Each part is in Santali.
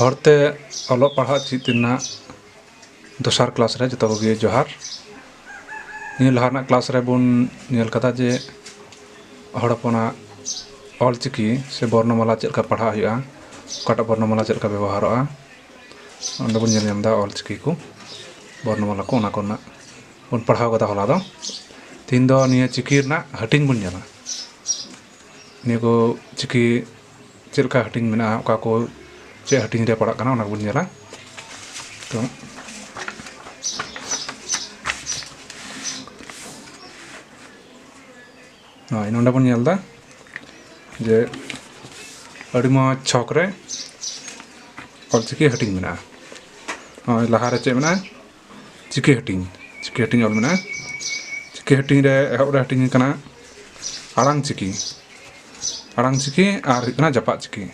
ᱦᱚᱲᱛᱮ ᱚᱞᱚᱜ ᱯᱟᱲᱦᱟᱜ ᱪᱮᱫ ᱨᱮᱱᱟᱜ ᱫᱚᱥᱟᱨ ᱠᱞᱟᱥ ᱨᱮ ᱡᱚᱛᱚ ᱠᱚᱜᱮ ᱡᱚᱦᱟᱨ। ᱱᱤᱭᱟᱹ ᱞᱟᱦᱟ ᱨᱮᱱᱟᱜ ᱠᱞᱟᱥ ᱨᱮᱵᱚᱱ ᱧᱮᱞ ᱠᱟᱫᱟ ᱡᱮ ᱦᱚᱲ ᱦᱚᱯᱚᱱᱟᱜ ᱚᱞᱪᱤᱠᱤ ᱥᱮ ᱵᱚᱨᱱᱚᱢᱟᱞᱟ ᱪᱮᱫ ᱞᱮᱠᱟ ᱯᱟᱲᱦᱟᱜ ᱦᱩᱭᱩᱜᱼᱟ, ᱚᱠᱟᱴᱟᱜ ᱵᱚᱨᱱᱚᱢᱟᱞᱟ ᱪᱮᱫ ᱞᱮᱠᱟ ᱵᱮᱵᱚᱦᱟᱨᱚᱜᱼᱟ, ᱚᱸᱰᱮ ᱵᱚᱱ ᱧᱮᱞ ᱧᱟᱢ ᱮᱫᱟ ᱚᱞᱪᱤᱠᱤ ᱠᱚ ᱵᱚᱨᱱᱚᱢᱟᱞᱟ ᱠᱚ ᱚᱱᱟ ᱠᱚᱨᱮᱱᱟᱜ ᱵᱚᱱ ᱯᱟᱲᱦᱟᱣ ᱠᱟᱫᱟ ᱦᱚᱞᱟ ᱫᱚ। ᱛᱮᱦᱮᱧ ᱫᱚ ᱱᱤᱭᱟᱹ ᱪᱤᱠᱤ ᱨᱮᱱᱟᱜ ᱦᱟᱹᱴᱤᱧ ᱵᱚᱱ ᱧᱮᱞᱟ। ᱱᱤᱭᱟᱹ ᱠᱚ ᱪᱤᱠᱤ ᱪᱮᱫ ᱞᱮᱠᱟ ᱦᱟᱹᱴᱤᱧ ᱢᱮᱱᱟᱜᱼᱟ, ᱚᱠᱟ ᱠᱚ ᱪᱮᱫ ᱦᱟᱹᱴᱤᱧ ᱨᱮ ᱯᱟᱲᱟᱜ ᱠᱟᱱᱟ ᱚᱱᱟ ᱵᱚᱱ ᱧᱮᱞᱟ। ᱛᱚ ᱱᱚᱜᱼᱚᱭ ᱱᱚᱰᱮ ᱵᱚᱱ ᱧᱮᱞ ᱮᱫᱟ ᱡᱮ ᱟᱹᱰᱤ ᱢᱚᱡᱽ ᱪᱷᱚᱠ ᱨᱮ ᱚᱞᱪᱤᱠᱤ ᱦᱟᱹᱴᱤᱧ ᱢᱮᱱᱟᱜᱼᱟ। ᱱᱚᱜᱼᱚᱭ ᱞᱟᱦᱟᱨᱮ ᱪᱮᱫ ᱢᱮᱱᱟᱜᱼᱟ, ᱪᱤᱠᱤ ᱦᱟᱹᱴᱤᱧ ᱚᱞ ᱢᱮᱱᱟᱜᱼᱟ। ᱪᱤᱠᱤ ᱦᱟᱹᱴᱤᱧ ᱨᱮ ᱮᱦᱚᱵ ᱨᱮ ᱦᱟᱹᱴᱤᱧ ᱠᱟᱱᱟ ᱟᱲᱟᱝ ᱪᱤᱠᱤ ᱟᱨ ᱦᱩᱭᱩᱜ ᱠᱟᱱᱟ ᱡᱟᱯᱟᱜ ᱪᱤᱠᱤ।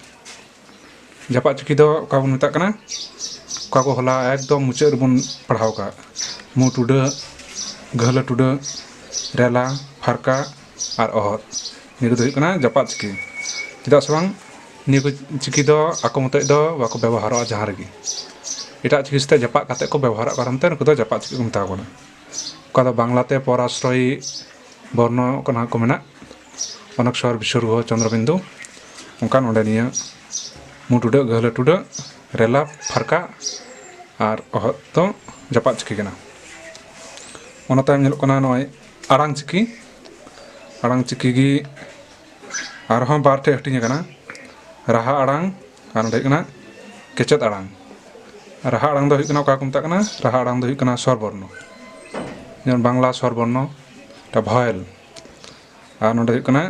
ᱡᱟᱯᱟᱜ ᱪᱤᱠᱤ ᱫᱚ ᱚᱠᱟ ᱵᱚᱱ ᱢᱮᱛᱟᱜ ᱠᱟᱱᱟ, ᱚᱠᱟ ᱠᱚ ᱦᱚᱞᱟ ᱮᱠᱫᱚᱢ ᱢᱩᱪᱟᱹᱫ ᱨᱮᱵᱚᱱ ᱯᱟᱲᱦᱟᱣ ᱠᱟᱜ, ᱢᱩ ᱴᱩᱰᱟᱹᱜ, ᱜᱟᱹᱦᱞᱟᱹ ᱴᱩᱰᱟᱹᱜ, ᱨᱮᱞᱟ, ᱯᱷᱟᱨᱠᱟ ᱟᱨ ᱚᱦᱚᱫ, ᱱᱤᱭᱟᱹ ᱠᱚᱫᱚ ᱦᱩᱭᱩᱜ ᱠᱟᱱᱟ ᱡᱟᱯᱟᱜ ᱪᱤᱠᱤ। ᱪᱮᱫᱟᱜ ᱥᱮ ᱵᱟᱝ ᱱᱤᱭᱟᱹ ᱠᱚ ᱪᱤᱠᱤ ᱫᱚ ᱟᱠᱚ ᱢᱚᱛᱚᱡ ᱫᱚ ᱵᱟᱠᱚ ᱵᱮᱵᱚᱦᱟᱨᱚᱜᱼᱟ ᱡᱟᱦᱟᱸ ᱨᱮᱜᱮ, ᱮᱴᱟᱜ ᱪᱤᱠᱤ ᱥᱟᱛᱮᱜ ᱡᱟᱯᱟᱜ ᱠᱟᱛᱮᱜ ᱠᱚ ᱵᱮᱵᱚᱦᱟᱨᱚᱜ ᱠᱟᱨᱚᱱ ᱛᱮ ᱱᱩᱠᱩ ᱫᱚ ᱡᱟᱯᱟᱜ ᱪᱤᱠᱤ ᱠᱚ ᱢᱮᱛᱟ ᱠᱚ ᱠᱟᱱᱟ। ᱚᱠᱟ ᱫᱚ ᱵᱟᱝᱞᱟᱛᱮ ᱯᱚᱨᱟশ্রয়ী বর্ণ ᱠᱟᱱᱟ ᱠᱚ ᱢᱮᱱᱟᱜ অনক্ষর বিসর্গ চন্দ্রবিন্দু, ᱚᱱᱠᱟ ᱱᱚᱰᱮ ᱱᱤᱭᱟᱹ ᱢᱩ ᱴᱩᱰᱟᱹᱜ, ᱜᱟᱹᱦᱞᱟᱹ ᱴᱩᱰᱟᱹᱜ, ᱨᱮᱞᱟ, ᱯᱷᱟᱨᱠᱟ ᱟᱨ ᱚᱦᱚᱫ ᱫᱚ ᱡᱟᱯᱟᱜ ᱪᱤᱠᱤ ᱠᱟᱱᱟ। ᱚᱱᱟ ᱛᱟᱭᱚᱢ ᱧᱮᱞᱚᱜ ᱠᱟᱱᱟ ᱱᱚᱜᱼᱚᱭ ᱟᱲᱟᱝ ᱪᱤᱠᱤ ᱜᱮ ᱟᱨᱦᱚᱸ ᱵᱟᱨ ᱴᱷᱮᱡ ᱦᱟᱹᱴᱤᱧ ᱟᱠᱟᱱᱟ, ᱨᱟᱦᱟ ᱟᱲᱟᱝ ᱟᱨ ᱱᱚᱰᱮ ᱦᱩᱭᱩᱜ ᱠᱟᱱᱟ ᱠᱮᱪᱮᱫ ᱟᱲᱟᱝ। ᱨᱟᱦᱟ ᱟᱲᱟᱝ ᱫᱚ ᱦᱩᱭᱩᱜ ᱠᱟᱱᱟ ᱚᱠᱟ ᱠᱚ ᱢᱮᱛᱟᱜ ᱠᱟᱱᱟ, ᱨᱟᱦᱟ ᱟᱲᱟᱝ ᱫᱚ ᱦᱩᱭᱩᱜ ᱠᱟᱱᱟ ᱥᱚᱨ ᱵᱚᱨᱱᱚ, যেমন বাংলা স্বরবর্ণ, এটা ভয়েল। আর নডে ᱦᱩᱭᱩᱜ ᱠᱟᱱᱟ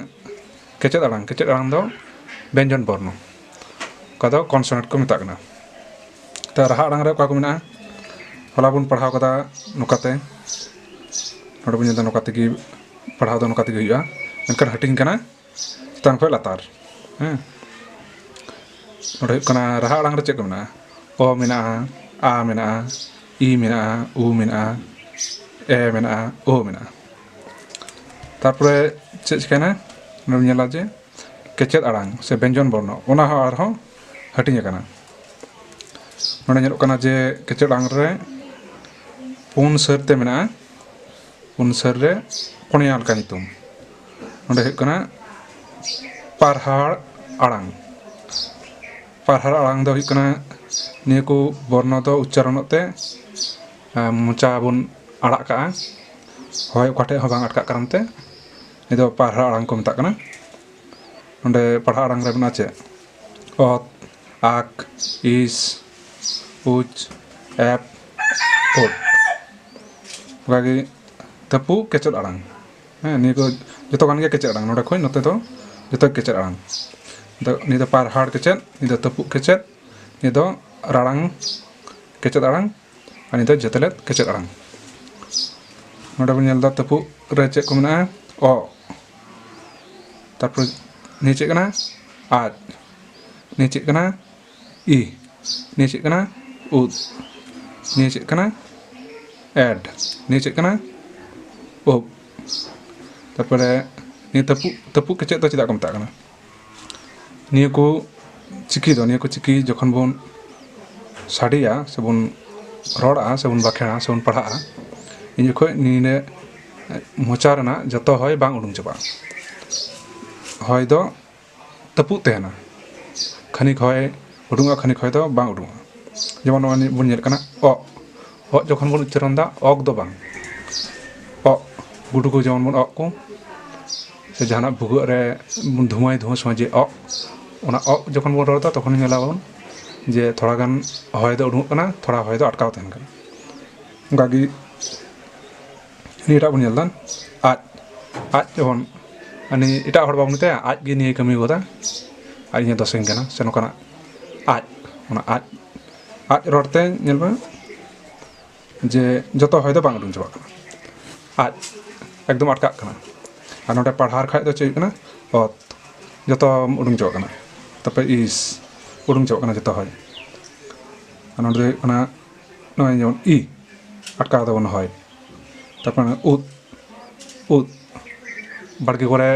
ᱠᱮᱪᱮᱫ আড়াং ᱫᱚ ব্যঞ্জন বর্ণ, ᱚᱠᱟ ᱫᱚ কনসোনেন্ট ᱠᱚ ᱢᱮᱛᱟᱜ ᱠᱟᱱᱟ। ᱛᱚ ᱨᱟᱦᱟ ᱟᱲᱟᱝ ᱨᱮ ᱚᱠᱟ ᱠᱚ ᱢᱮᱱᱟᱜᱼᱟ, ᱦᱚᱞᱟ ᱵᱚᱱ ᱯᱟᱲᱦᱟᱣ ᱠᱟᱫᱟ ᱱᱚᱝᱠᱟᱛᱮ, ᱱᱚᱰᱮ ᱵᱚᱱ ᱧᱮᱞ ᱮᱫᱟ ᱱᱚᱝᱠᱟ ᱛᱮᱜᱮ ᱯᱟᱲᱦᱟᱣ ᱫᱚ ᱱᱚᱝᱠᱟ ᱛᱮᱜᱮ ᱦᱩᱭᱩᱜᱼᱟ, ᱢᱮᱱᱠᱷᱟᱱ ᱦᱟᱹᱴᱤᱧ ᱠᱟᱱᱟ ᱪᱮᱛᱟᱱ ᱠᱷᱚᱡ ᱞᱟᱛᱟᱨ। ᱱᱚᱰᱮ ᱦᱩᱭᱩᱜ ᱠᱟᱱᱟ ᱨᱟᱦᱟ ᱟᱲᱟᱝ ᱨᱮ ᱪᱮᱫ ᱠᱚ ᱢᱮᱱᱟᱜᱼᱟ, ᱚ ᱢᱮᱱᱟᱜᱼᱟ, ᱟ ᱢᱮᱱᱟᱜᱼᱟ, ই ᱢᱮᱱᱟᱜᱼᱟ, ᱩ ᱢᱮᱱᱟᱜᱼᱟ, এ ᱢᱮᱱᱟᱜᱼᱟ, ও ᱢᱮᱱᱟᱜᱼᱟ। তারপরে ᱪᱮᱫ ᱪᱤᱠᱟᱹᱭᱱᱟ, ᱱᱚᱰᱮ ᱧᱮᱞᱟ ᱡᱮ ᱠᱮᱪᱮᱫ ᱟᱲᱟᱝ ᱥᱮ ব্যঞ্জন বর্ণ, ᱚᱱᱟ ᱦᱚᱸ ᱟᱨᱦᱚᱸ ᱦᱟᱹᱴᱤᱧ ᱟᱠᱟᱱᱟ। ᱱᱚᱰᱮ ᱧᱮᱞᱚᱜ ᱠᱟᱱᱟ ᱡᱮ ᱠᱮᱪᱮᱫ ᱟᱲᱟᱝ ᱨᱮ 4 ᱥᱟᱹᱨᱛᱮ ᱢᱮᱱᱟᱜᱼᱟ, 4 ᱥᱟᱹᱨ ᱨᱮ ᱯᱩᱱᱭᱟ ᱞᱮᱠᱟ ᱧᱩᱛᱩᱢ। ᱱᱚᱰᱮ ᱦᱩᱭᱩᱜ ᱠᱟᱱᱟ ᱯᱟᱨᱦᱟᱲ ᱟᱲᱟᱝ। ᱯᱟᱨᱦᱟᱲ ᱟᱲᱟᱝ ᱫᱚ ᱦᱩᱭᱩᱜ ᱠᱟᱱᱟ ᱱᱤᱭᱟᱹ ᱠᱚ ᱵᱚᱨᱱᱚ ᱫᱚ ᱩᱪᱪᱟᱨᱚᱱᱚᱜ ᱛᱮ ᱢᱚᱪᱟ ᱵᱚᱱ ᱟᱲᱟᱜ ᱠᱟᱜᱼᱟ, ᱦᱚᱭ ᱚᱠᱟ ᱴᱷᱮᱡ ᱦᱚᱸ ᱵᱟᱝ ᱟᱴᱠᱟᱜ ᱠᱟᱨᱚᱱ ᱛᱮ ᱱᱤᱭᱟᱹ ᱫᱚ ᱯᱟᱨᱦᱟᱲ ᱟᱲᱟᱝ ᱠᱚ ᱢᱮᱛᱟᱜ ᱠᱟᱱᱟ। ᱱᱚᱰᱮ ᱯᱟᱲᱦᱟᱣ ᱟᱲᱟᱝ ᱨᱮ ᱢᱮᱱᱟᱜᱼᱟ ᱪᱮᱫ, ᱚᱛ, ᱟᱠ, ᱤᱥ, ᱩᱪ, ᱮᱯ, ᱳᱴ, ᱚᱱᱠᱟᱜᱮ ᱛᱟᱹᱯᱩ ᱠᱮᱪᱮᱫ ᱟᱲᱟᱝ। ᱱᱤᱭᱟᱹ ᱠᱚ ᱡᱚᱛᱚ ᱜᱟᱱ ᱜᱮ ᱠᱮᱪᱮᱫ ᱟᱲᱟᱝ, ᱱᱚᱰᱮ ᱠᱷᱚᱡ ᱱᱚᱛᱮ ᱫᱚ ᱡᱚᱛᱚ ᱠᱮᱪᱮᱫ ᱟᱲᱟᱝ। ᱱᱤᱭᱟᱹ ᱫᱚ ᱯᱟᱨᱦᱟᱲ ᱠᱮᱪᱮᱫ, ᱱᱤᱭᱟᱹ ᱫᱚ ᱛᱟᱹᱯᱩᱜ ᱠᱮᱪᱮᱫ, ᱱᱤᱭᱟᱹ ᱫᱚ ᱨᱟᱲᱟᱝ ᱠᱮᱪᱮᱫ ᱟᱲᱟᱝ, ᱟᱨ ᱱᱤᱭᱟᱹ ᱫᱚ ᱡᱮᱛᱮᱞᱮᱫ ᱠᱮᱪᱮᱫ ᱟᱲᱟᱝ। ᱱᱚᱰᱮ ᱵᱚᱱ ᱧᱮᱞ ᱮᱫᱟ ᱛᱟᱹᱯᱩᱜ ᱨᱮ ᱪᱮᱫ ᱠᱚ ᱢᱮᱱᱟᱜᱼᱟ, ᱚ, ᱛᱟᱨᱯᱚᱨ ᱱᱤᱭᱟᱹ ᱪᱮᱫ ᱠᱟᱱᱟ, ᱟᱡ, ᱱᱤᱭᱟᱹ ᱪᱮᱫ ᱠᱟᱱᱟ, ᱤ, ᱱᱤᱭᱟᱹ ᱪᱮᱫ ᱠᱟᱱᱟ, ᱩᱫ, ᱱᱤᱭᱟᱹ ᱪᱮᱫ ᱠᱟᱱᱟ, এড, ᱱᱤᱭᱟᱹ ᱪᱮᱫ ᱠᱟᱱᱟ, ᱳᱵ। তারপরে নিয়ে তপু কেচেদ ᱫᱚ ᱪᱮᱫᱟᱜ ᱠᱚ ᱢᱮᱛᱟᱜ ᱠᱟᱱᱟ, ᱱᱤᱭᱟᱹ ᱠᱚ ᱪᱤᱠᱤ ᱡᱚᱠᱷᱚᱱ ᱵᱚᱱ ᱥᱟᱰᱮᱭᱟ ᱥᱮᱵᱚᱱ ᱨᱚᱲᱟ ᱥᱮᱵᱚᱱ ᱵᱟᱸᱠᱷᱮᱲᱟ ᱥᱮᱵᱚᱱ ᱯᱟᱲᱦᱟᱜᱼᱟ, ᱤᱱ ᱡᱚᱠᱷᱚᱡ ᱱᱤᱭᱟᱹ ᱢᱚᱪᱟ ᱨᱮᱱᱟᱜ ᱡᱚᱛᱚ ᱦᱚᱭ ᱵᱟᱝ ᱩᱰᱩᱝ ᱪᱟᱵᱟᱜᱼᱟ, ᱦᱚᱭ ᱫᱚ ᱛᱟᱹᱯᱩᱜ ᱛᱟᱦᱮᱱᱟ, ᱠᱷᱟᱹᱱᱤᱠ ᱦᱚᱭ ᱩᱰᱩᱝᱚᱜᱼᱟ, ᱠᱷᱟᱹᱱᱤᱠ ᱦᱚᱭ ᱫᱚ ᱵᱟᱝ ᱩᱰᱩᱝᱚᱜᱼᱟ। ᱡᱮᱢᱚᱱ ᱱᱚᱜᱼᱚᱭ ᱵᱚᱱ ᱧᱮᱞ ᱠᱟᱱᱟ ᱚ ᱡᱚᱠᱷᱚᱱ ᱵᱚᱱ ᱩᱪᱪᱟᱨᱚᱱ ᱮᱫᱟ, ᱚᱜ ᱫᱚ ᱵᱟᱝ, ᱜᱩᱰᱩ ᱠᱚ যেমন ᱵᱚᱱ ᱚᱜ ᱠᱚ, ᱥᱮ ᱡᱟᱦᱟᱱᱟᱜ ᱵᱷᱩᱜᱟᱹᱜ ᱨᱮ ᱫᱷᱩᱶᱟᱹᱭ ᱥᱚᱢᱚᱭ ᱡᱮ ᱚᱱᱟ ᱡᱚᱠᱷᱚᱱ ᱵᱚᱱ ᱨᱚᱲ ᱮᱫᱟ ᱛᱚᱠᱷᱚᱱ ᱧᱮᱞᱟᱵᱚᱱ ᱡᱮ ᱛᱷᱚᱲᱟ ᱜᱟᱱ ᱦᱚᱭ ᱫᱚ ᱩᱰᱩᱝᱚᱜ ᱠᱟᱱᱟ, ᱛᱷᱚᱲᱟ ᱦᱚᱭ ᱫᱚ ᱟᱴᱠᱟᱣ ᱛᱟᱦᱮᱱ ᱠᱟᱱᱟ। ᱚᱱᱠᱟᱜᱮ ᱱᱤᱭᱟᱹᱴᱟᱜ ᱵᱚᱱ ᱧᱮᱞ ᱮᱫᱟ ᱟᱡ ᱡᱮᱢᱚᱱ ᱮᱴᱟᱜ ᱦᱚᱲ ᱵᱟᱵᱚᱱ ᱢᱮᱛᱟᱭᱟ ᱟᱡ ᱜᱮ ᱱᱤᱭᱟᱹ ᱠᱟᱹᱢᱤ ᱜᱚᱫᱟ, ᱟᱡ ᱤᱧᱮ ᱫᱚᱥᱮᱧ ᱠᱟᱱᱟ, ᱥᱮ ᱱᱚᱝᱠᱟᱱᱟᱜ ᱚᱱᱟ ᱟᱡ ᱨᱚᱲᱛᱮ ᱧᱮᱞ ᱢᱮ ᱡᱮ ᱡᱚᱛᱚ ᱦᱚᱭ ᱫᱚ ᱵᱟᱝ ᱩᱰᱩᱝ ᱪᱟᱵᱟᱜ ᱠᱟᱱᱟ, ᱟᱡ ᱮᱠᱫᱚᱢ ᱟᱴᱠᱟᱜ ᱠᱟᱱᱟ। ᱟᱨ ᱱᱚᱰᱮ ᱯᱟᱲᱦᱟᱣ ᱠᱷᱟᱡ ᱫᱚ ᱪᱮᱫ ᱦᱩᱭᱩᱜ ᱠᱟᱱᱟ, ᱚᱛ ᱡᱚᱛᱚ ᱩᱰᱩᱝ ᱪᱟᱵᱟᱜ ᱠᱟᱱᱟ, ᱛᱟᱨᱯᱚᱨᱮ ᱤᱥ ᱩᱰᱩᱝ ᱪᱟᱵᱟᱜ ᱠᱟᱱᱟ ᱡᱚᱛᱚ ᱦᱚᱭ। ᱟᱨ ᱱᱚᱰᱮ ᱦᱩᱭᱩᱜ ᱠᱟᱱᱟ ᱱᱚᱜᱼᱚᱭ ᱡᱮᱢᱚᱱ ᱤ আটকাও দেবো হয়, তারপর উদ বাড়কি করে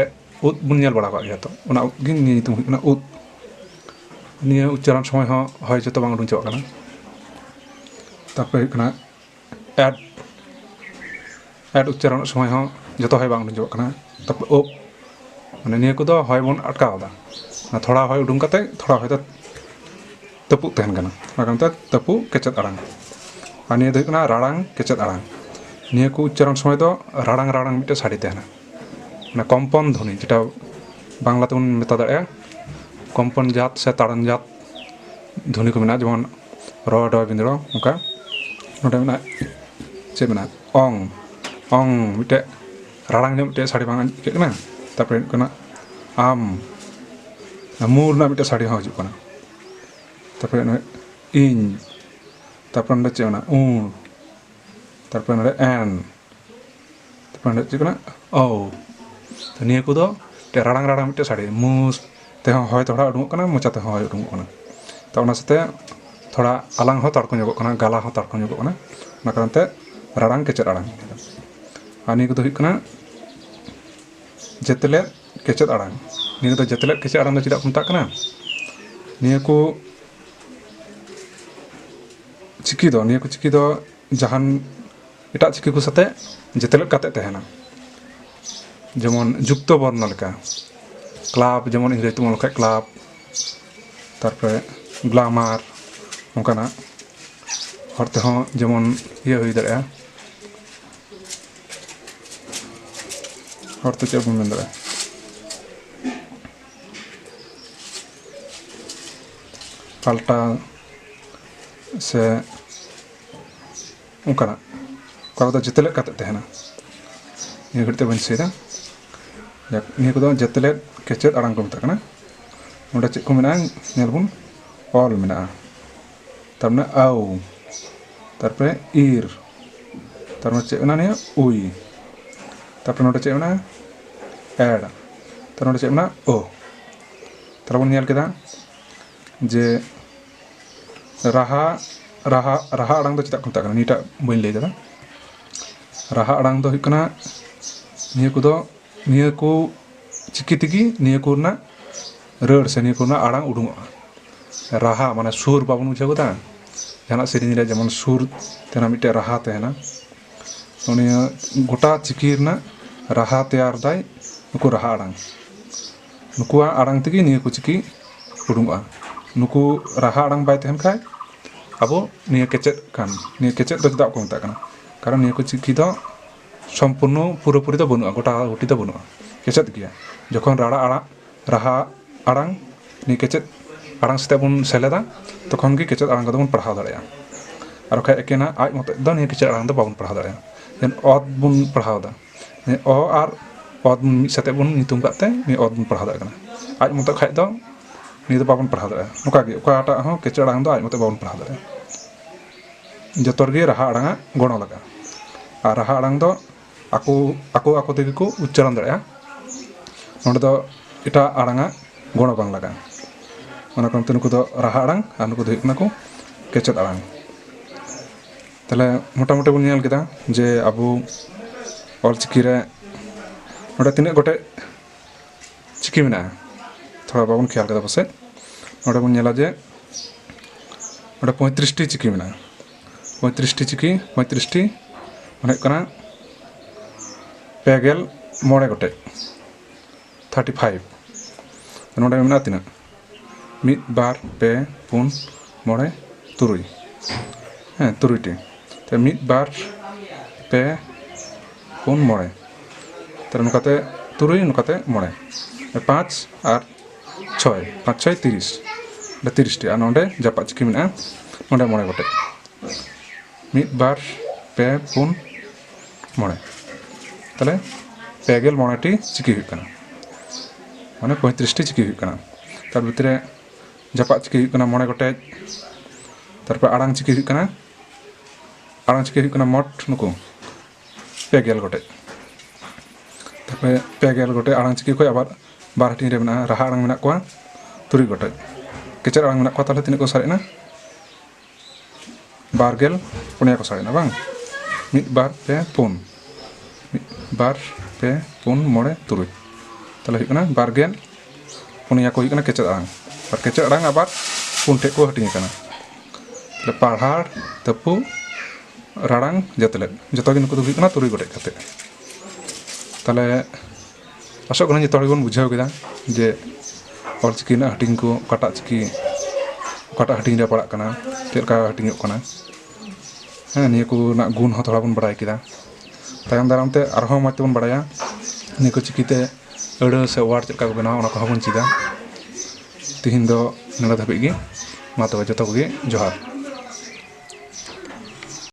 উদ বন ᱧᱮᱞ ᱵᱟᱲᱟ ᱠᱟᱜ ᱜᱮᱭᱟ, ᱛᱚ ᱚᱱᱟ ᱩᱫ ᱜᱮ ᱧᱩᱛᱩᱢ ᱦᱩᱭᱩᱜ ᱠᱟᱱᱟ ᱩᱫ। ᱱᱤᱭᱟᱹ ᱩᱪᱪᱟᱨᱚᱱ ᱥᱚᱢᱚᱭ ᱦᱚᱸ ᱦᱚᱭ ᱡᱚᱛᱚ ᱵᱟᱝ ᱩᱰᱩᱝ ᱪᱟᱵᱟᱜ ᱠᱟᱱᱟ᱾ ᱛᱟᱨᱯᱚᱨᱮ ᱦᱩᱭᱩᱜ ᱠᱟᱱᱟ ᱮᱰ ᱩᱪᱪᱟᱨᱚᱱ ᱥᱚᱢᱚᱭ ᱦᱚᱸ ᱡᱚᱛᱚ ᱦᱚᱭ ᱵᱟᱝ ᱩᱰᱩᱝ ᱪᱟᱵᱟᱜ ᱠᱟᱱᱟ᱾ ᱛᱟᱨᱯᱚᱨ ᱳ, ᱢᱟᱱᱮ ᱱᱤᱭᱟᱹ ᱠᱚᱫᱚ ᱦᱚᱭ ᱵᱚᱱ ᱟᱴᱠᱟᱣ ᱮᱫᱟ, ᱛᱷᱚᱲᱟ ᱦᱚᱭ ᱩᱰᱩᱝ ᱠᱟᱛᱮ ᱛᱷᱚᱲᱟ ᱦᱚᱭ ᱫᱚ ᱛᱟᱹᱯᱩᱜ ᱛᱟᱦᱮᱱ ᱠᱟᱱᱟ, ᱚᱱᱟ ᱠᱟᱨᱚᱱ ᱛᱮ ᱛᱟᱹᱯᱩᱜ ᱠᱮᱪᱮᱫ ᱟᱲᱟᱝ᱾ ᱟᱨ ᱱᱤᱭᱟᱹ ᱫᱚ ᱦᱩᱭᱩᱜ ᱠᱟᱱᱟ ᱨᱟᱲᱟᱝ ᱠᱮᱪᱮᱫ ᱟᱲᱟᱝ᱾ ᱱᱤᱭᱟᱹ ᱠᱚ ᱩᱪᱪᱟᱨᱚᱱ ᱥᱚᱢᱚᱭ ᱫᱚ ᱨᱟᱲᱟᱝ ᱨᱟᱲᱟᱝ ᱢᱤᱫᱴᱮᱱ ᱥᱟᱰᱮ ᱛᱟᱦᱮᱱᱟ, ᱢᱟᱱᱮ ᱠᱚᱢᱯᱚᱱ ᱫᱷᱚᱱᱤ, যেটা বাংলা তেমন মেতা দাঁড়ায় কম্পন জাত সে তাড়ান জাত ধ্বনি को মেনা, যেমন র ড বিন্দ্র অঙ্কা নোটে মেনা ᱪᱮᱫ ᱢᱮᱱᱟᱜᱼᱟ ᱚᱝ ᱚᱝ ᱢᱤᱫᱴᱮᱡ ᱨᱟᱲᱟᱝ ᱧᱚᱜ ᱢᱤᱫᱴᱮᱡ ᱥᱟᱰᱮ ᱵᱟᱝ ᱟᱹᱭᱠᱟᱹᱜ ᱠᱟᱱᱟ᱾ ᱛᱟᱨᱯᱚᱨᱮ ᱦᱩᱭᱩᱜ ᱠᱟᱱᱟ ᱟᱢ, ᱢᱩ ᱨᱮᱱᱟᱜ ᱢᱤᱫᱴᱮᱡ ᱥᱟᱰᱮ ᱦᱚᱸ ᱦᱤᱡᱩᱜ ᱠᱟᱱᱟ᱾ ᱛᱟᱨᱯᱚᱨᱮ ᱱᱚᱰᱮ ᱤᱧ, ᱛᱟᱨᱯᱚᱨᱮ ᱱᱚᱰᱮ ᱪᱮᱫ ᱢᱮᱱᱟᱜᱼᱟ ᱩ, ᱛᱟᱨᱯᱚᱨᱮ ᱱᱚᱰᱮ ᱮᱱ, ᱛᱟᱨᱯᱚᱨᱮ ᱱᱚᱰᱮ ᱪᱮᱫ ᱠᱟᱱᱟ ᱳ᱾ ᱛᱚ ᱱᱤᱭᱟᱹ ᱠᱚᱫᱚ ᱢᱤᱫᱴᱮᱡ ᱨᱟᱲᱟᱝ ᱨᱟᱲᱟᱝ ᱢᱤᱫᱴᱮᱡ ᱥᱟᱰᱮ, ᱢᱩ ᱛᱮᱦᱚᱸ ᱦᱚᱭ ᱛᱷᱚᱲᱟ ᱩᱰᱩᱝᱚᱜ ᱠᱟᱱᱟ, ᱢᱚᱪᱟ ᱛᱮᱦᱚᱸ ᱦᱚᱭ ᱩᱰᱩᱝᱚᱜ ᱠᱟᱱᱟ᱾ ᱛᱚ ᱚᱱᱟ ᱥᱟᱛᱮ ᱛᱷᱚᱲᱟ ᱟᱞᱟᱝ ᱦᱚᱸ ᱛᱟᱲᱠᱚ ᱧᱚᱜᱚᱜ ᱠᱟᱱᱟ, ᱜᱟᱞᱟ ᱦᱚᱸ ᱛᱟᱲᱠᱚ ᱧᱚᱜᱚᱜ ᱠᱟᱱᱟ, ᱚᱱᱟ ᱠᱟᱨᱚᱱ ᱛᱮ ᱨᱟᱲᱟᱝ ᱠᱮᱪᱮᱫ ᱟᱲᱟᱝ᱾ ᱟᱨ ᱱᱤᱭᱟᱹ ᱠᱚᱫᱚ ᱦᱩᱭᱩᱜ ᱠᱟᱱᱟ ᱡᱮᱛᱮᱞᱮᱫ ᱠᱮᱪᱮᱫ ᱟᱲᱟᱝ᱾ ᱱᱤᱭᱟᱹ ᱫᱚ ᱡᱮᱛᱮᱞᱮᱫ ᱠᱮᱪᱮᱫ ᱟᱲᱟᱝ ᱫᱚ ᱪᱮᱫᱟᱜ ᱠᱚ ᱢᱮᱛᱟᱜ ᱠᱟᱱᱟ? ᱱᱤᱭᱟᱹ ᱠᱚ ᱪᱤᱠᱤ ᱫᱚ ᱡᱟᱦᱟᱱ ᱮᱴᱟᱜ ᱪᱤᱠᱤ ᱠᱚ ᱥᱟᱛᱮ ᱡᱮᱛᱮᱞᱮᱫ ᱠᱟᱛᱮᱫ ᱛᱟᱦᱮᱱᱟ, ᱡᱮᱢᱚᱱ ᱡᱩᱠᱛᱚ ᱵᱚᱨᱱᱚ ᱞᱮᱠᱟ ᱠᱞᱟᱵ, ᱡᱮᱢᱚᱱ ᱤᱝᱨᱮᱡᱤ ᱛᱮᱵᱚᱱ ᱚᱞ ᱞᱮᱠᱷᱟᱡ ᱠᱞᱟᱵ, ᱛᱟᱨᱯᱚᱨᱮ ᱜᱞᱟᱢᱟᱨ, ᱚᱱᱠᱟᱱᱟᱜ ᱦᱚᱲ ᱛᱮᱦᱚᱸ ᱡᱮᱢᱚᱱ ᱤᱭᱟᱹ ᱦᱩᱭ ᱫᱟᱲᱮᱭᱟᱜᱼᱟ, ᱦᱚᱲ ᱛᱮ ᱪᱮᱫ ᱵᱚᱱ ᱢᱮᱱ ᱫᱟᱲᱮᱭᱟᱜᱼᱟ ᱯᱟᱞᱴᱟᱣ ᱥᱮ ᱚᱱᱠᱟᱱᱟᱜ ᱚᱠᱟ ᱠᱚᱫᱚ ᱡᱮᱛᱮᱞᱮᱫ ᱠᱟᱛᱮᱫ ᱛᱟᱦᱮᱱᱟ᱾ ᱱᱤᱭᱟᱹ ᱜᱷᱟᱹᱲᱤᱡ ᱛᱮ ᱵᱟᱹᱧ ᱫᱤᱥᱟᱹᱭᱮᱫᱟ᱾ ᱱᱤᱭᱟᱹ ᱠᱚᱫᱚ ᱡᱮᱛᱮᱞᱮᱫ ᱠᱮᱪᱮᱫ ᱟᱲᱟᱝ ᱠᱚ ᱢᱮᱛᱟᱜ ᱠᱟᱱᱟ᱾ ᱱᱚᱰᱮ ᱪᱮᱫ ᱠᱚ ᱢᱮᱱᱟᱜᱼᱟ ᱧᱮᱞ ᱵᱚᱱ, ᱚᱞ ᱢᱮᱱᱟᱜᱼᱟ, ᱛᱟᱨᱢᱟᱱᱮ ᱟᱣ, ᱛᱟᱨᱯᱚᱨᱮ ᱤᱨ, ᱛᱟᱨᱢᱟᱱᱮ ᱪᱮᱫ ᱢᱮᱱᱟᱜᱼᱟ ᱱᱤᱭᱟᱹ ᱩᱭ, ᱛᱟᱨᱯᱚᱨᱮ ᱱᱚᱰᱮ ᱪᱮᱫ ᱢᱮᱱᱟᱜᱼᱟ ᱮᱰ, ᱛᱟᱨᱯᱚᱨᱮ ᱱᱚᱰᱮ ᱪᱮᱫ ᱢᱮᱱᱟᱜᱼᱟ ᱳ᱾ ᱛᱟᱦᱞᱮ ᱵᱚᱱ ᱧᱮᱞ ᱠᱮᱫᱟ ᱡᱮ ᱨᱟᱦᱟ ᱟᱲᱟᱝ ᱫᱚ ᱪᱮᱫᱟᱜ ᱠᱚ ᱢᱮᱛᱟᱜ ᱠᱟᱱᱟ, ᱱᱤᱭᱟᱹᱴᱟᱜ ᱵᱟᱹᱧ ᱞᱟᱹᱭ ᱠᱟᱫᱟ᱾ ᱨᱟᱦᱟ ᱟᱲᱟᱝ ᱫᱚ ᱦᱩᱭᱩᱜ ᱠᱟᱱᱟ ᱱᱤᱭᱟᱹ ᱠᱚ ᱪᱤᱠᱤ ᱛᱮᱜᱮ ᱱᱤᱭᱟᱹ ᱠᱚ ᱨᱮᱱᱟᱜ ᱨᱟᱹᱲ ᱥᱮ ᱱᱤᱭᱟᱹ ᱠᱚ ᱨᱮᱱᱟᱜ ᱟᱲᱟᱝ ᱩᱰᱩᱝᱚᱜᱼᱟ᱾ ᱨᱟᱦᱟ ᱢᱟᱱᱮ ᱥᱩᱨ ᱵᱟᱵᱚᱱ ᱵᱩᱡᱷᱟᱹᱣ ᱠᱟᱫᱟ, ᱡᱟᱦᱟᱱᱟᱜ ᱥᱮᱨᱮᱧ ᱨᱮ ᱡᱮᱢᱚᱱ ᱥᱩᱨ ᱛᱟᱦᱮᱱᱟ, ᱢᱤᱫᱴᱮᱡ ᱨᱟᱦᱟ ᱛᱟᱦᱮᱱᱟ, ᱱᱤᱭᱟᱹ ᱜᱚᱴᱟ ᱪᱤᱠᱤ ᱨᱮᱱᱟᱜ ᱨᱟᱦᱟ ᱛᱮᱭᱟᱨ ᱫᱟᱭ ᱱᱩᱠᱩ ᱨᱟᱦᱟ ᱟᱲᱟᱝ᱾ ᱱᱩᱠᱩᱣᱟᱜ ᱟᱲᱟᱝ ᱛᱮᱜᱮ ᱱᱤᱭᱟᱹ ᱠᱚ ᱪᱤᱠᱤ ᱩᱰᱩᱝᱚᱜᱼᱟ᱾ ᱱᱩᱠᱩ ᱨᱟᱦᱟ ᱟᱲᱟᱝ ᱵᱟᱭ ᱛᱟᱦᱮᱱ ᱠᱷᱟᱡ ᱟᱵᱚ ᱱᱤᱭᱟᱹ ᱠᱮᱪᱮᱫ ᱱᱤᱭᱟᱹ ᱠᱮᱪᱮᱫ ᱫᱚ ᱪᱮᱫᱟᱜ ᱠᱚ ᱢᱮᱛᱟᱜ ᱠᱟᱱᱟ? ᱠᱟᱨᱚᱱ ᱱᱤᱭᱟᱹ ᱠᱚ ᱪᱤᱠᱤ ᱫᱚ ᱥᱚᱢᱯূᱨᱱᱚ ᱯᱩᱨᱟᱹᱯᱩᱨᱤ ᱫᱚ ᱵᱟᱹᱱᱩᱜᱼᱟ, ᱜᱚᱴᱟ ᱜᱩᱴᱤ ᱫᱚ ᱵᱟᱹᱱᱩᱜᱼᱟ, ᱠᱮᱪᱮᱫ ᱜᱮᱭᱟ᱾ ᱡᱚᱠᱷᱚᱱ ᱨᱟᱦᱟ ᱟᱲᱟᱝ ᱱᱤᱭᱟᱹ ᱠᱮᱪᱮᱫ ᱟᱲᱟᱝ ᱥᱟᱛᱮᱜ ᱵᱚᱱ ᱥᱮᱞᱮᱫᱟ, ᱛᱚᱠᱷᱚᱱ ᱜᱮ ᱠᱮᱪᱮᱫ ᱟᱲᱟᱝ ᱠᱚᱫᱚ ᱵᱚᱱ ᱯᱟᱲᱦᱟᱣ ᱫᱟᱲᱮᱭᱟᱜᱼᱟ᱾ ᱟᱨ ᱵᱟᱠᱷᱟᱡ ᱮᱠᱮᱱᱟᱜ ᱟᱡ ᱢᱚᱛᱚ ᱫᱚ ᱱᱤᱭᱟᱹ ᱠᱮᱪᱮᱫ ᱟᱲᱟᱝ ᱫᱚ ᱵᱟᱵᱚᱱ ᱯᱟᱲᱦᱟᱣ ᱫᱟᱲᱮᱭᱟᱜᱼᱟ᱾ ᱚᱛ ᱵᱚᱱ ᱯᱟᱲᱦᱟᱣ ᱮᱫᱟ, ᱚ ᱟᱨ ᱚᱛ ᱢᱤᱫ ᱥᱟᱛᱮᱜ ᱵᱚᱱ ᱧᱩᱛᱩᱢ ᱠᱟᱜ ᱛᱮ ᱱᱤᱭᱟᱹ ᱚᱛ ᱵᱚᱱ ᱯᱟᱲᱦᱟᱣ ᱫᱟᱲᱮᱭᱟᱜ ᱠᱟᱱᱟ᱾ ᱟᱡ ᱢᱚᱛᱚ ᱠᱷᱟᱡ ᱫᱚ ᱱᱤᱭᱟᱹ ᱫᱚ ᱵᱟᱵᱚᱱ ᱯᱟᱲᱦᱟᱣ ᱫᱟᱲᱮᱭᱟᱜᱼᱟ᱾ ᱱᱚᱝᱠᱟ ᱜᱮ ᱚᱠᱟᱴᱟᱜ ᱦᱚᱸ ᱠᱮᱪᱮᱫ ᱟᱲᱟᱝ ᱫᱚ ᱟᱡ ᱢᱚᱛᱚ ᱵᱟᱵᱚᱱ ᱯᱟᱲᱦᱟᱣ ᱫᱟᱲᱮᱭᱟᱜᱼᱟ᱾ ᱡᱚᱛᱚ ᱨᱮᱜᱮ ᱨᱟᱦᱟ ᱟᱲᱟᱝᱟᱜ ᱜᱚᱲᱚ ᱞᱟᱜᱟᱜᱼᱟ᱾ ᱟᱨ ᱨᱟᱦᱟ ᱟᱲᱟᱝ ᱫᱚ ᱟᱠᱚ ᱛᱮᱜᱮ ᱠᱚ ᱩᱪᱪᱟᱨᱚᱱ ᱫᱟᱲᱮᱭᱟᱜᱼᱟ᱾ ᱱᱚᱸᱰᱮ ᱫᱚ ᱮᱴᱟᱜ ᱟᱲᱟᱝᱟᱜ ᱜᱚᱲᱚ ᱵᱟᱝ ᱞᱟᱜᱟᱜᱼᱟ᱾ ᱚᱱᱟ ᱠᱟᱨᱚᱱ ᱛᱮ ᱱᱩᱠᱩ ᱫᱚ ᱨᱟᱦᱟ ᱟᱲᱟᱝ ᱟᱨ ᱱᱩᱠᱩ ᱫᱚ ᱦᱩᱭᱩᱜ ᱠᱟᱱᱟ ᱠᱚ ᱠᱮᱪᱮᱫ ᱟᱲᱟᱝ᱾ ᱛᱟᱦᱞᱮ ᱢᱚᱴᱟᱢᱩᱴᱤ ᱵᱚᱱ ᱧᱮᱞ ᱠᱮᱫᱟ ᱡᱮ ᱟᱵᱚ ᱚᱞᱪᱤᱠᱤ ᱨᱮ ᱱᱚᱰᱮ ᱛᱤᱱᱟᱹᱜ ᱜᱚᱴᱮᱡ ᱪᱤᱠᱤ ᱢᱮᱱᱟᱜᱼᱟ, ᱛᱷᱚᱲᱟ ᱵᱟᱵᱚᱱ ᱠᱷᱮᱭᱟᱞ ᱠᱮᱫᱟ ᱯᱟᱥᱮᱡ᱾ ᱱᱚᱰᱮ ᱵᱚᱱᱧᱮᱞᱟ ᱡᱮ ᱱᱚᱰᱮ 35ᱴᱤ ᱪᱤᱠᱤ ᱢᱮᱱᱟᱜᱼᱟ᱾ 35ᱴᱤ ᱪᱤᱠᱤ, 35ᱴᱤ ᱢᱟᱱᱮ ᱦᱩᱭᱩᱜ ᱠᱟᱱᱟ 56 ᱜᱚᱴᱮᱡ, 35᱾ ᱱᱚᱰᱮ ᱢᱮᱱᱟᱜᱼᱟ ᱛᱤᱱᱟᱹᱜ 1 2 3 4 5 6 7 8 3ᱴᱤ, 1 2 3 4 5, তাহলে নৌকাতে 3 নৌকাতে 5, 5 আর 6, 5 6 30, 30টি। আর নডে জাপাত চিকি মেনা নডে 5 গটে, 1 2 3 4 5, তাহলে 56টি চিকি হুᱭᱩᱜ ᱠᱟᱱᱟ, মানে 35টি চিকি হুᱭᱩᱜ ᱠᱟᱱᱟ। তার ভিতরে জাপাত চিকি হুᱭᱩᱜ ᱠᱟᱱᱟ 5 গটে। তারপর আড়াং চিকি হুᱭᱩᱜ ᱠᱟᱱᱟ, আড়াং চিকি হুᱭᱩᱜ ᱠᱟᱱᱟ মোট নুকু 50 গটে। তারপরে 50 গটে আড়াং চিকি কই আবার 12টি রে মেনা রাহা আড়াং মেনা কোয়া 3 গটে। কেচার আড়াং মেনা কোয়া তাহলে তিনাᱹᱜ ᱠᱚ ᱥᱟᱨᱮᱡ ᱮᱱᱟ 24 ᱠᱚ ᱥᱟᱨᱮᱡ ᱮᱱᱟ ᱵᱟᱝ, 1 2 3 4, 1 2 3 4 5 3, তাহলে ᱦᱩᱭᱩᱜ ᱠᱟᱱᱟ 24 ᱠᱚ ᱦᱩᱭᱩᱜ ᱠᱟᱱᱟ কেচার আড়াং। ᱟᱨ ᱠᱮᱪᱟᱜ ᱟᱲᱟᱝ ᱟᱵᱟᱨ ᱯᱩᱱ ᱴᱷᱮᱡ ᱠᱚ ᱦᱟᱹᱴᱤᱧ ᱟᱠᱟᱱᱟ᱾ ᱯᱟᱲᱦᱟᱲ, ᱛᱟᱹᱯᱩ, ᱨᱟᱲᱟᱝ, ᱡᱟᱹᱛᱞᱮᱫ ᱡᱚᱛᱚ ᱜᱮ ᱱᱩᱠᱩ ᱫᱚ ᱦᱩᱭᱩᱜ ᱠᱟᱱᱟ ᱛᱩᱨᱩᱭ ᱜᱚᱴᱮᱡ ᱠᱟᱛᱮ᱾ ᱛᱟᱦᱞᱮ ᱟᱥᱚᱜ ᱠᱟᱹᱱᱟᱹᱧ ᱡᱚᱛᱚ ᱦᱚᱲ ᱜᱮᱵᱚᱱ ᱵᱩᱡᱷᱟᱹᱣ ᱠᱮᱫᱟ ᱡᱮ ᱚᱞᱪᱤᱠᱤ ᱨᱮᱱᱟᱜ ᱦᱟᱹᱴᱤᱧ ᱠᱚ ᱚᱠᱟᱴᱟᱜ ᱪᱤᱠᱤ ᱚᱠᱟᱴᱟᱜ ᱦᱟᱹᱴᱤᱧ ᱨᱮ ᱯᱟᱲᱟᱜ ᱠᱟᱱᱟ, ᱪᱮᱫ ᱞᱮᱠᱟ ᱦᱟᱹᱴᱤᱧᱚᱜ ᱠᱟᱱᱟ, ᱱᱤᱭᱟᱹ ᱠᱚ ᱨᱮᱱᱟᱜ ᱜᱩᱱ ᱦᱚᱸ ᱛᱷᱚᱲᱟ ᱵᱚᱱ ᱵᱟᱲᱟᱭ ᱠᱮᱫᱟ᱾ ᱛᱟᱭᱚᱢ ᱫᱟᱨᱟᱢ ᱛᱮ ᱟᱨᱦᱚᱸ ᱢᱚᱸᱡᱽ ᱛᱮᱵᱚᱱ ᱵᱟᱲᱟᱭᱟ ᱱᱤᱭᱟᱹ ᱠᱚ ᱪᱤᱠᱤᱛᱮ ᱟᱹᱲᱟᱹ ᱥᱮ ᱚᱣᱟᱨᱰ ᱪᱮᱫ ᱞᱮᱠᱟ ᱠᱚ ᱵᱮᱱᱟᱣᱟ, ᱚᱱᱟ ᱠᱚᱦᱚᱸ ᱵᱚᱱ ᱪᱮᱫᱟ᱾ ᱛᱤᱦᱤᱧ ᱫᱚ ᱱᱚᱰᱮ ᱫᱷᱟᱹᱵᱤᱡ ᱜᱮ, ᱢᱟ ᱛᱚᱵᱮ ᱡᱚᱛᱚ ᱠᱚᱜᱮ ᱡᱚᱦᱟᱨ᱾